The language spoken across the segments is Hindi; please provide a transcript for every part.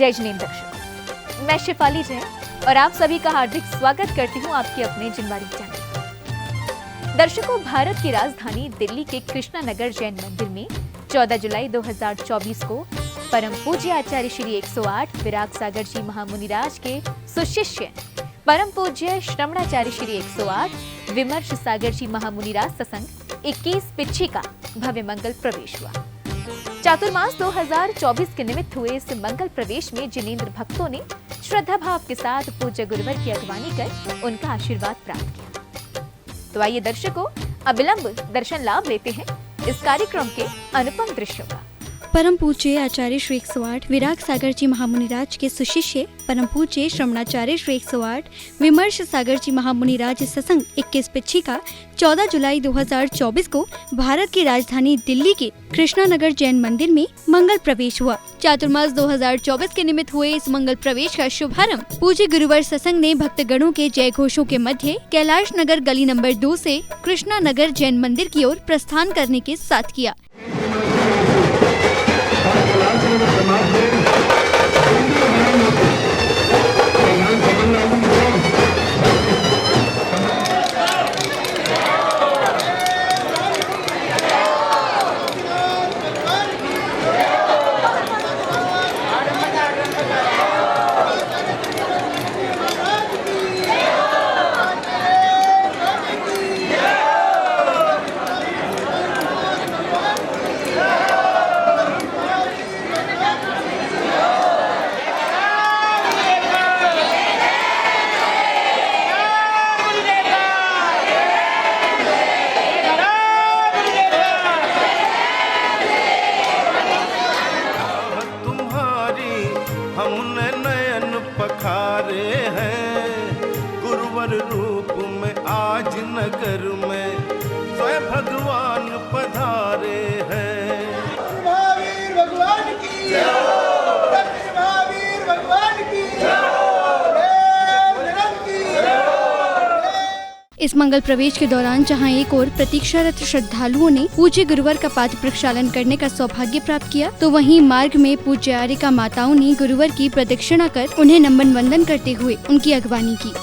जय जिनेंद्र दर्शकों, मैं शिफाली जैन और आप सभी का हार्दिक स्वागत करती हूँ आपके अपने जिनवारी चैनल। दर्शकों, भारत की राजधानी दिल्ली के कृष्णा नगर जैन मंदिर में 14 जुलाई 2024 को परम पूज्य आचार्य श्री 108 विराग सागर जी महामुनिराज के सुशिष्य परम पूज्य श्रवणाचार्य श्री 108 विमर्श सागर जी महामुनिराज सत्संग 21 पिच्छी का भव्य मंगल प्रवेश हुआ। चातुर्मास 2024 के निमित्त हुए इस मंगल प्रवेश में जिनेंद्र भक्तों ने श्रद्धा भाव के साथ पूज्य गुरुवर की अगवानी कर उनका आशीर्वाद प्राप्त किया। तो आइए दर्शकों, अविलंब दर्शन लाभ लेते हैं इस कार्यक्रम के अनुपम दृश्यों का। परम पूज्य आचार्य श्री 108 विराग सागर जी महामुनिराज के सुशिष्य परम पूज्य श्रवणाचार्य श्री 108 विमर्श सागर जी महामुनिराज सत्संग 21 पिच्छी का 14 जुलाई 2024 को भारत की राजधानी दिल्ली के कृष्णा नगर जैन मंदिर में मंगल प्रवेश हुआ। चातुर्मास 2024 के निमित्त हुए इस मंगल प्रवेश का शुभारंभ पूज्य गुरुवर सत्संग ने भक्तगणों के जय घोषों के मध्य कैलाश नगर गली नंबर 2 से कृष्णा नगर जैन मंदिर की ओर प्रस्थान करने के साथ किया। हमने नयन पखारे हैं गुरुवर रूप में आज नगर में स्वयं भगवान पधारे हैं। महावीर भगवान की जय, महावीर भगवान की इस मंगल प्रवेश के दौरान जहां एक ओर प्रतीक्षारत श्रद्धालुओं ने पूज्य गुरुवर का पाद प्रक्षालन करने का सौभाग्य प्राप्त किया, तो वहीं मार्ग में पूज्य आर्यिका माताओं ने गुरुवर की प्रदक्षिणा कर उन्हें नमन वंदन करते हुए उनकी अगवानी की।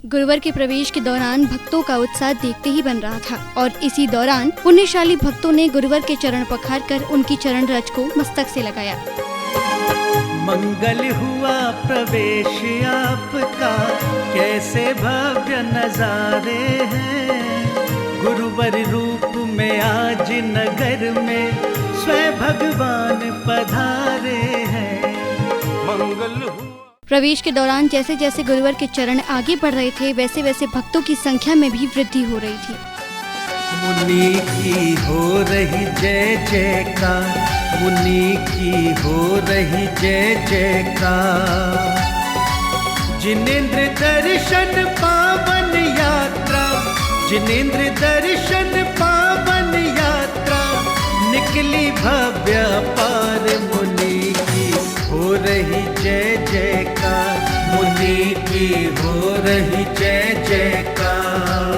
गुरुवर के प्रवेश के दौरान भक्तों का उत्साह देखते ही बन रहा था और इसी दौरान पुण्यशाली भक्तों ने गुरुवर के चरण पखार कर उनकी चरण रज को मस्तक से लगाया। मंगल हुआ प्रवेश आपका, कैसे भव्य नजारे हैं गुरुवर रूप में आज नगर में स्वयं भगवान पधारे हैं। मंगल हुआ प्रवेश के दौरान जैसे जैसे गुरुवर के चरण आगे बढ़ रहे थे, वैसे वैसे भक्तों की संख्या में भी वृद्धि हो रही थी। मुनि की हो रही जय जयकार, मुनि की हो रही जय जयकार। जिनेंद्र दर्शन पावन यात्रा, जिनेंद्र दर्शन पावन यात्रा, निकली भव्य पार मुनि की हो रही जय जयकार, मुनि की हो रही जय जयकार।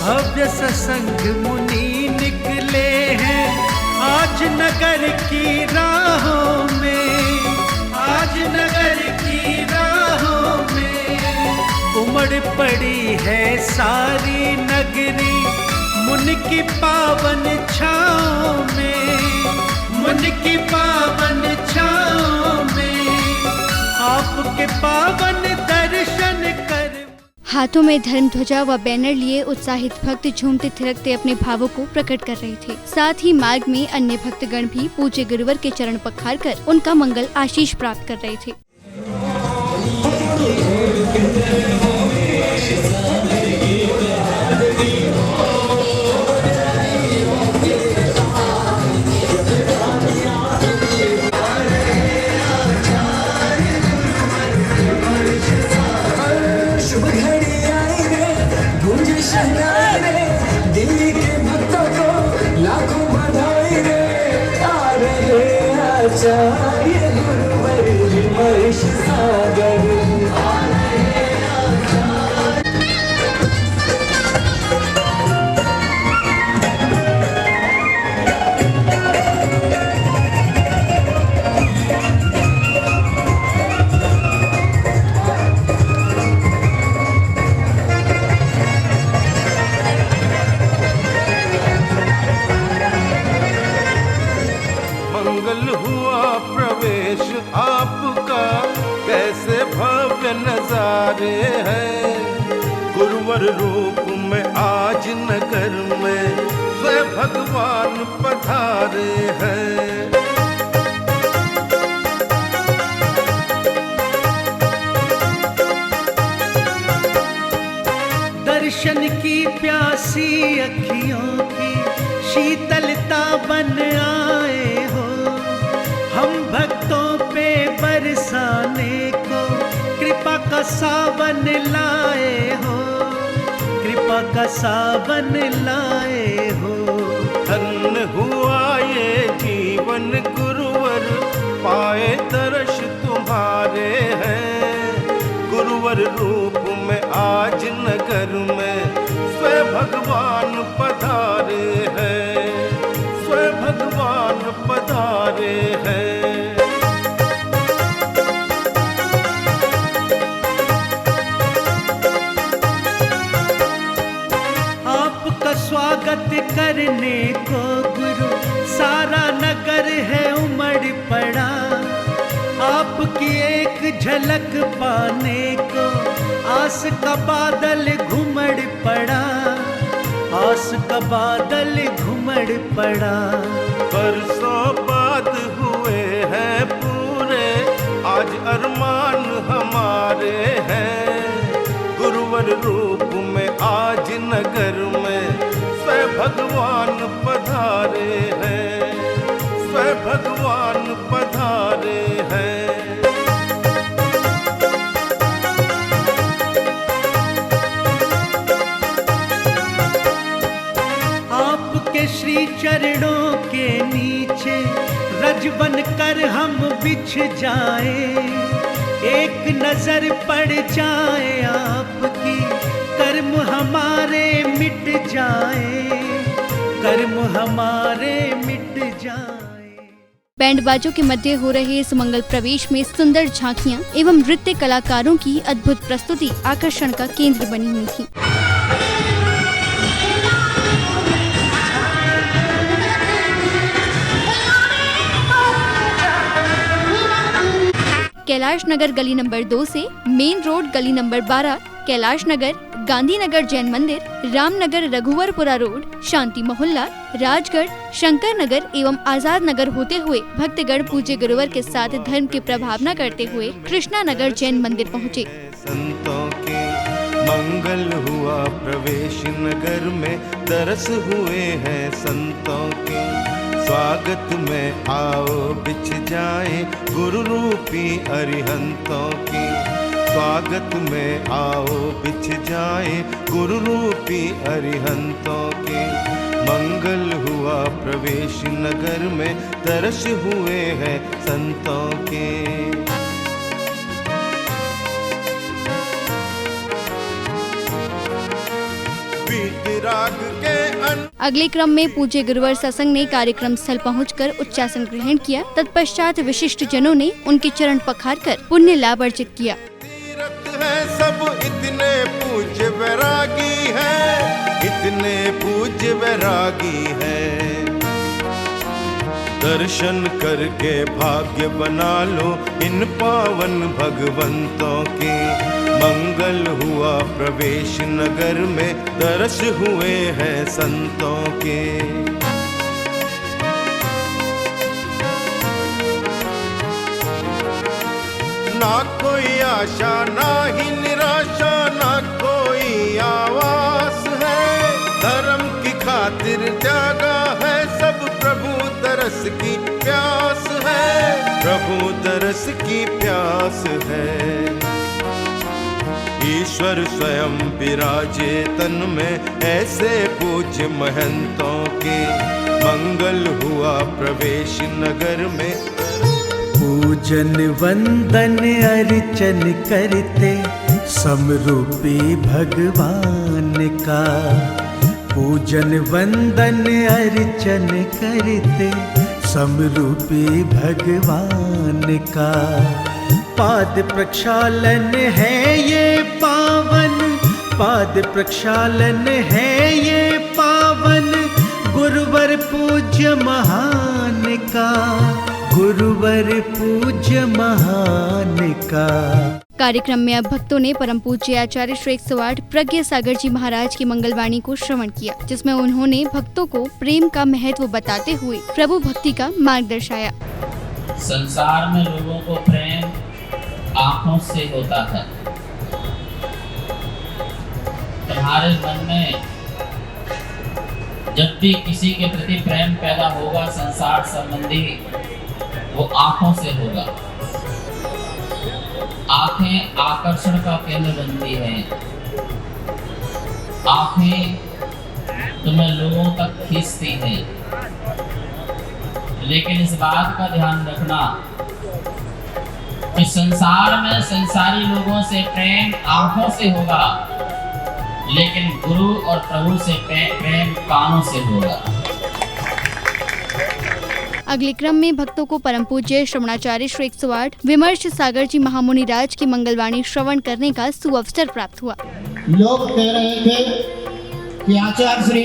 भव्य सत्संग मुनि निकले हैं आज नगर की राहों में, आज नगर की राहों में। उमड़ पड़ी है सारी नगरी मुन की पावन छाँव में, मुन की पावन छाँव में आपके पावन दर्शन कर। हाथों में धर्म ध्वजा व बैनर लिए उत्साहित भक्त झूमते थिरकते अपने भावों को प्रकट कर रहे थे। साथ ही मार्ग में अन्य भक्तगण भी पूज्य गुरुवर के चरण पखार कर उनका मंगल आशीष प्राप्त कर रहे थे। दिल्ली के भक्तों को लाखों बधाई रे, आ रहे आचार्य गुरुवर विमर्श सागर। मंगल हुआ प्रवेश आपका, कैसे भव्य नजारे हैं। गुरुवर रूप में आज नगर में स्वयं भगवान पधारे हैं। दर्शन की प्यासी अखियों की शीतलता बन आए हो, हम भक्तों पे बरसाने को कृपा का सावन लाए हो, कृपा का सावन लाए हो। धन्य हुआ ये जीवन गुरुवर, पाए दर्श तुम्हारे हैं। गुरुवर रूप में आज नगर में स्वयं भगवान पधारे हैं, स्वयं भगवान पधारे हैं। आपका स्वागत करने को गुरु सारा नगर है उमड़ पड़ा, आपकी एक झलक पाने को आस का बादल घुमड़ पड़ा, आस का बादल घुमड़ पड़ा। बरसों बाद हुए हैं पूरे, आज अरमान हमारे हैं। गुरुवर रूप में आज नगर में स्वयं भगवान पधारे हैं, स्वयं भगवान पधारे हैं। आपके श्री चरणों के नीचे रज बन कर हम बिछ जाए, एक नजर पड़ जाए आपकी, कर्म हमारे मिट जाए, कर्म हमारे मिट जाए। बैंड बाजों के मध्य हो रहे इस मंगल प्रवेश में सुंदर झांकियां एवं नृत्य कलाकारों की अद्भुत प्रस्तुति आकर्षण का केंद्र बनी हुई थी। कैलाश नगर गली नंबर 2 से मेन रोड गली नंबर 12, कैलाश नगर, गांधीनगर जैन मंदिर, रामनगर रघुवरपुरा रोड, शांति मोहल्ला, राजगढ़, शंकर नगर एवं आजाद नगर होते हुए भक्तगण पूज्य गुरुवर के साथ धर्म की प्रभावना करते हुए कृष्णा नगर जैन मंदिर पहुँचे। संतों के मंगल हुआ प्रवेश नगर में, तरस हुए हैं संतों के। स्वागत में आओ बिछ जाए गुरु रूपी अरिहंतों की, स्वागत में आओ बिछ जाए गुरु रूपी अरिहंतों के। मंगल हुआ प्रवेश नगर में, तरस हुए हैं संतों के। अगले क्रम में पूज्य गुरुवर सत्संग ने कार्यक्रम स्थल पहुंचकर उच्चासन ग्रहण किया। तत्पश्चात विशिष्ट जनों ने उनके चरण पखार कर पुण्य लाभ अर्जित किया। हैं सब इतने पूज्य वैरागी हैं, इतने पूज्य वैरागी हैं। दर्शन करके भाग्य बना लो इन पावन भगवंतों के। मंगल हुआ प्रवेश नगर में, दर्श हुए हैं संतों के। ना कोई आशा ना ही निराशा, ना कोई आवास है। धर्म की खातिर जागा है सब, प्रभु तरस की प्यास है, प्रभु तरस की प्यास है। ईश्वर स्वयं विराजे तन में, ऐसे पूज्य महंतों के। मंगल हुआ प्रवेश नगर में। पूजन वंदन अर्चन करते समरूपी भगवान का। पूजन वंदन अर्चन करते समरूपी भगवान का। पाद प्रक्षालन है ये पावन, पाद प्रक्षालन है ये पावन, गुरुवर पूज्य महान का, गुरुवर पूज्य महान का। कार्यक्रम में अब भक्तों ने परम पूज्य आचार्य श्री 108 प्रज्ञा सागर जी महाराज की मंगलवाणी को श्रवण किया, जिसमें उन्होंने भक्तों को प्रेम का महत्व बताते हुए प्रभु भक्ति का मार्ग दर्शाया। संसार में लोगों को प्रेम आंखों से होता है। तुम्हारे मन में जब भी किसी के प्रति प्रेम पैदा होगा संसार संबंधी, वो आंखों से होगा। आंखें आकर्षण का केंद्र बनती हैं। आंखें तुम्हें लोगों तक खींचती हैं। लेकिन इस बात का ध्यान रखना कि संसार में संसारी लोगों से प्रेम आंखों से होगा, लेकिन गुरु और प्रभु से प्रेम कानों से होगा। अगले क्रम में भक्तों को परम पूज्य श्रवणाचार्य श्री 108 विमर्श सागर जी महामुनि राज की मंगलवाणी श्रवण करने का सुअवसर प्राप्त हुआ। लोग कह रहे थे कि आचार्य श्री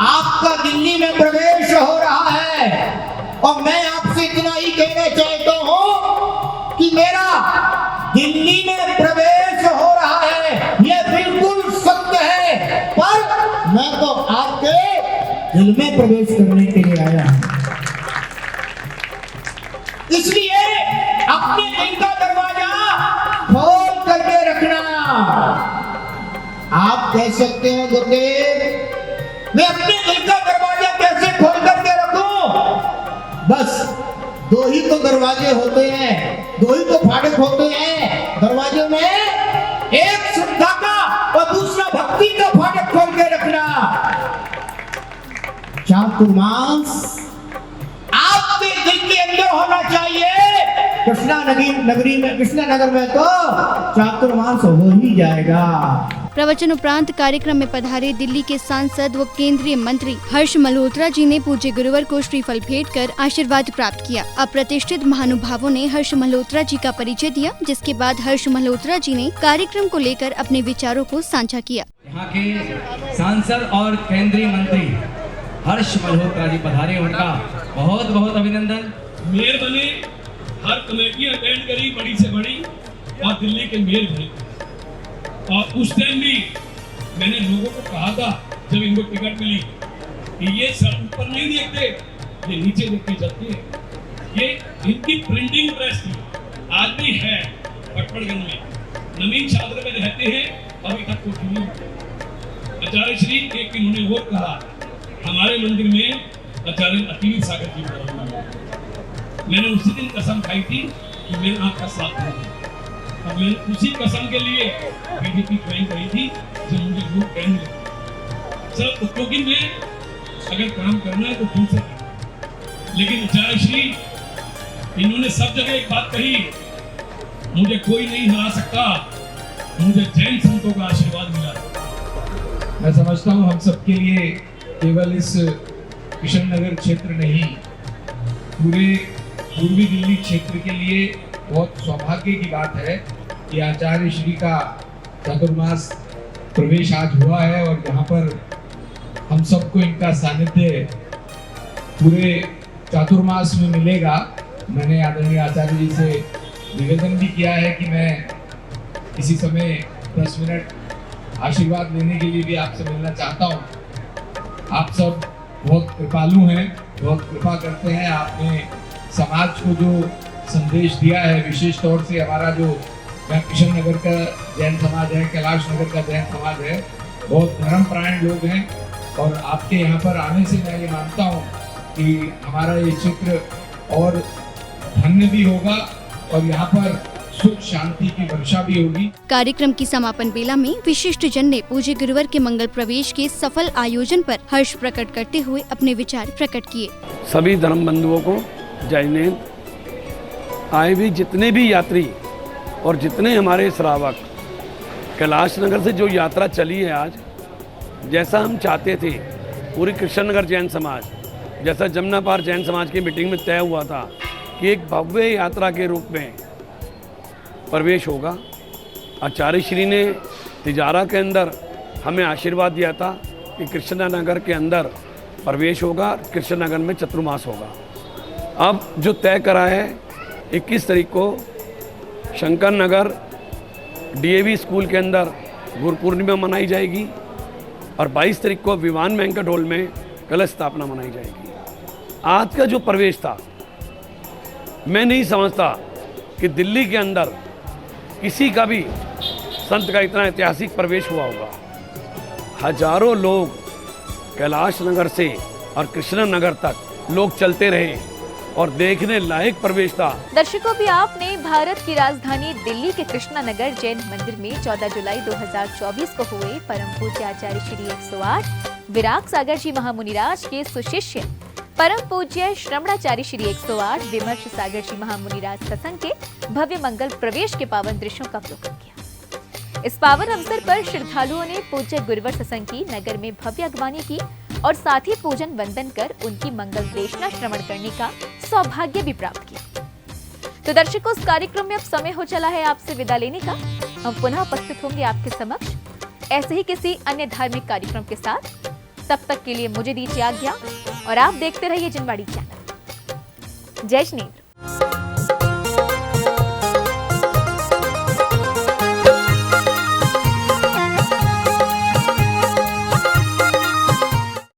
आपका दिल्ली में प्रवेश हो रहा है, और मैं आपसे इतना ही कहना चाहता हूँ कि मेरा दिल्ली में प्रवेश हो रहा है, यह बिल्कुल सत्य है, पर मैं तो आपके दिल में प्रवेश करने के लिए आया हूँ। इसलिए अपने दिल का दरवाजा खोल करके रखना। आप कह सकते हो गुरुदेव, मैं अपने दिल का दरवाजा कैसे खोल करके रखूं? बस दो ही तो दरवाजे होते हैं, दो ही तो फाटक होते हैं दरवाजे में, एक श्रद्धा का और दूसरा भक्ति का फाटक खोल के रखना। चातुर्मास आपके दिल के अंदर होना चाहिए। कृष्णा नगर में तो चातुर्मास हो ही जाएगा। प्रवचन उपरांत कार्यक्रम में पधारे दिल्ली के सांसद व केंद्रीय मंत्री हर्ष मल्होत्रा जी ने पूज्य गुरुवर को श्रीफल भेंट कर आशीर्वाद प्राप्त किया। अप्रतिष्ठित महानुभावों ने हर्ष मल्होत्रा जी का परिचय दिया, जिसके बाद हर्ष मल्होत्रा जी ने कार्यक्रम को लेकर अपने विचारों को साझा किया। यहाँ के सांसद और केंद्रीय मंत्री हर्ष मल्होत्रा जी पधारे, उनका बहुत बहुत अभिनंदन। मेयर बने, हर कमेटी अटेंड करी बड़ी से बड़ी, और दिल्ली के मेयर बने। और उस टाइम भी मैंने लोगों को कहा था जब इनको टिकट मिली कि ये सब ऊपर नहीं देखते, ये नीचे देख के चलते हैं। ये इनकी प्रिंटिंग प्रेस थी, आज भी है पटपड़गंज में, नवीन छात्र में रहते हैं, अभी तक कुछ नहीं। आचार्य श्री एक इन्होंने और कहा, हमारे मंदिर में आचार्य अतिवी सागर जी मैंने उसी दिन कसम खाई थी कि मेरे आपका साथ दूंगा। अब मैंने उसी कसम के लिए बीजेपी ज्वाइन करी थी, जब मुझे ग्रुप कहने लगे सर, क्योंकि मैं अगर काम करना है तो दिल से करना। लेकिन आचार्य श्री इन्होंने सब जगह एक बात कही, मुझे कोई नहीं हरा सकता, मुझे जैन संतों का आशीर्वाद मिला। मैं समझता हूँ हम सबके लिए केवल इस किशन नगर क्षेत्र नहीं, पूरे पूर्वी दिल्ली क्षेत्र के लिए बहुत सौभाग्य की बात है कि आचार्य श्री का चातुर्मास प्रवेश आज हुआ है और यहाँ पर हम सबको इनका सानिध्य पूरे चातुर्मास में मिलेगा। मैंने आदरणीय आचार्य जी से निवेदन भी किया है कि मैं इसी समय 10 मिनट आशीर्वाद लेने के लिए भी आपसे मिलना चाहता हूँ। आप सब बहुत कृपालु हैं, बहुत कृपा करते हैं। आपने समाज को जो संदेश दिया है, विशेष तौर से हमारा जो किशन नगर का जैन समाज है, कैलाश नगर का जैन समाज है, बहुत धर्मपरायण लोग हैं और आपके यहाँ पर आने से मैं ये मानता हूँ कि हमारा ये क्षेत्र और धन्य भी होगा और यहाँ पर सुख शांति की वर्षा भी होगी। कार्यक्रम की समापन बेला में विशिष्ट जन ने पूज्य गुरुवर के मंगल प्रवेश के सफल आयोजन पर हर्ष प्रकट करते हुए अपने विचार प्रकट किए। सभी धर्म बंधुओं को जय हिंद। आए भी जितने भी यात्री और जितने हमारे श्रावक, कैलाश नगर से जो यात्रा चली है आज, जैसा हम चाहते थे, पूरी कृष्ण नगर जैन समाज, जैसा जमुना पार जैन समाज की मीटिंग में तय हुआ था कि एक भव्य यात्रा के रूप में प्रवेश होगा। आचार्य श्री ने तिजारा के अंदर हमें आशीर्वाद दिया था कि कृष्ण नगर के अंदर प्रवेश होगा, कृष्ण नगर में चतुर्मास होगा। अब जो तय करा है 21 तारीख को शंकर नगर DAV स्कूल के अंदर गुरु पूर्णिमा मनाई जाएगी और 22 तारीख को विमान बैंक्वेट हॉल में कलश स्थापना मनाई जाएगी। आज का जो प्रवेश था, मैं नहीं समझता कि दिल्ली के अंदर किसी का भी संत का इतना ऐतिहासिक प्रवेश हुआ होगा। हजारों लोग कैलाश नगर से और कृष्ण नगर तक लोग चलते रहे और देखने लायक प्रवेश था। दर्शकों, भी आपने भारत की राजधानी दिल्ली के कृष्णा नगर जैन मंदिर में 14 जुलाई 2024 को हुए परम पूज्य आचार्य श्री 108 विराग सागर जी महामुनिराज के सुशिष्य परम पूज्य श्रमणाचार्य श्री 108 विमर्श सागर जी महामुनिराज सत्संग के भव्य मंगल प्रवेश के पावन दृश्यों का अवलोकन किया। इस पावन अवसर पर श्रद्धालुओं ने पूज्य गुरुवर सत्संग की नगर में भव्य अगवानी की और साथ ही पूजन वंदन कर उनकी मंगल देशना श्रवण करने का सौभाग्य भी प्राप्त किया। तो दर्शकों, इस कार्यक्रम में अब समय हो चला है आपसे विदा लेने का। हम पुनः उपस्थित होंगे आपके समक्ष ऐसे ही किसी अन्य धार्मिक कार्यक्रम के साथ। तब तक के लिए मुझे दीजिए आज्ञा और आप देखते रहिए जिनवाड़ी चैनल। जय श्री